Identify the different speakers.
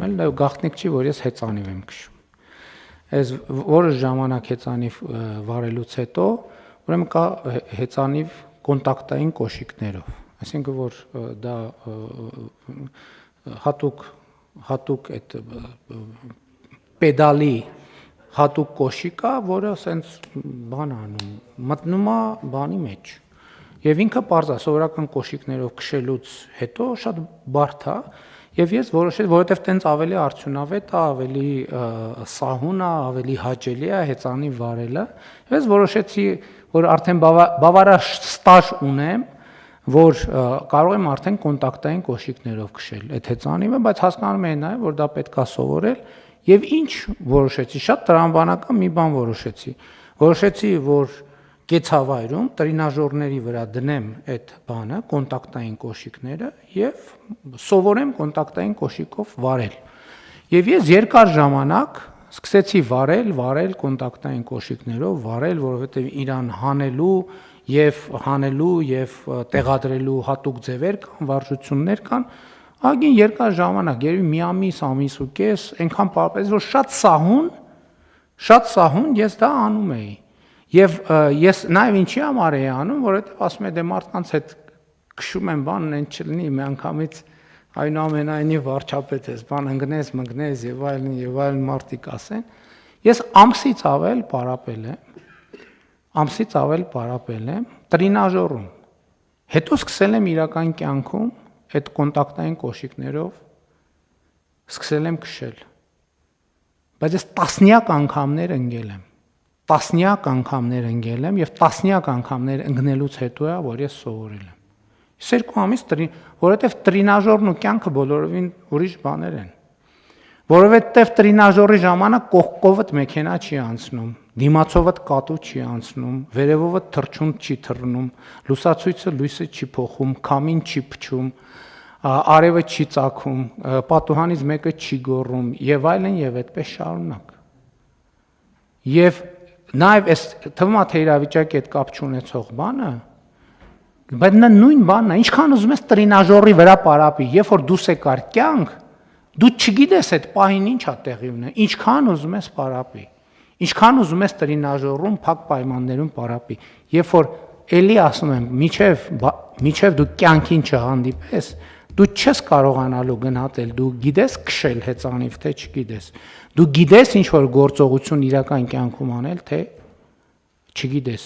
Speaker 1: էլ գաղտնիք չի, որ ես հեծանիվ եմ քշում։ Այս որոշ ժամանակ հեծանիվ վարելուց հետո ուրեմն կա հեծանիվ կոնտակտային կոշիկներով, այսինքն որ դա հատուկ այդ պեդալի հատուկ կոշիկ է, որը սենց բան անում, մտնում է բանի մեջ։ Եվ ինքը պարզ է, սովորական կոշիկներով քշելուց հետո շատ բարդ է, եւ ես որոշեցի, որովհետեւ տենց ավելի արդյունավետ է, ավելի սահուն է, ավելի հաճելի է հեծանիվ վարելը։ Եւ ես որոշեցի, որ արդեն բավարար ստաժ ունեմ, որ կարող եմ արդեն կոնտակտային կոշիկներով քշել այդ հեծանիվը, բայց հասկանում եմ նաեւ, որ դա պետք է սովորել, եւ ինչ որոշեցի, շատ տրամաբանական մի բան որոշեցի, որ կեցավայրում տրինաժորների վրա դնեմ այդ բանը, կոնտակտային կոշիկները եւ սովորեմ կոնտակտային կոշիկով վարել։ Եվ ես երկար ժամանակ սկսեցի վարել կոնտակտային կոշիկներով, որովհետեւ իրան հանելու եւ տեղադրելու հատուկ ձևեր կան, վարժություններ կան, ագին երկար ժամանակ, երևի մի ամիս ու կես, այնքան պարապեց, որ շատ սահուն ես դա անում էի։ Եվ ես նաև ինչի համար էի անում, որովհետև ասում եմ դե մարդկանց հետ քշում եմ բան, այն չլինի մի անգամից այնուամենայնիվ վարչապետ ես, բան ընկնես եւ այլն մարդիկ ասեն։ Ես ամսից ավել պարապել եմ տրինաժորում։ Հետո սկսել եմ իրական կյանքում այդ կոնտակտային կոշիկներով սկսել եմ քշել։ Բայց ես տասնյակ անգամներ ընկել եմ եւ տասնյակ անգամներ ընկնելուց հետո է, որ ես սովորել եմ։ Ես 2 ամիս որովհետեւ տրինաժորն ու կյանքը բոլորովին ուրիշ բաներ են։ Որովհետեւ տրինաժորի ժամանակ կողքովդ մեքենա չի անցնում, դիմացովդ կատու չի անցնում, վերևովդ թռչուն չի թռնում, լուսացույցը լույսը չի փոխում, քամին չի փչում, արևը չի ծագում, պատուհանից մեկը չի գոռում եւ այլն եւ այդպես շարունակ։ Եվ նաեւ այս թվում է թե իրավիճակի հետ կապ չունեցող բանը, բայց նա նույն բանն է, ինչքան ուզում ես տրինաժորի վրա պարապի, երբ որ դուրս եկար կյանք, դու չգիտես այդ պահին ինչ է տեղի ունենում, ինչքան ուզում ես պարապի, ինչքան ուզում ես տրինաժորում փակ պայմաններում պարապի, երբ որ էլի ասում եմ, միջև դու կյանքին չհանդիպես, դու չես կարողանալու գնահատել, դու գիտես քշել հեծանիվ, թե չգիտես, դու գիտես ինչ որ գործողություն իրական կյանքում անել, թե չգիտես։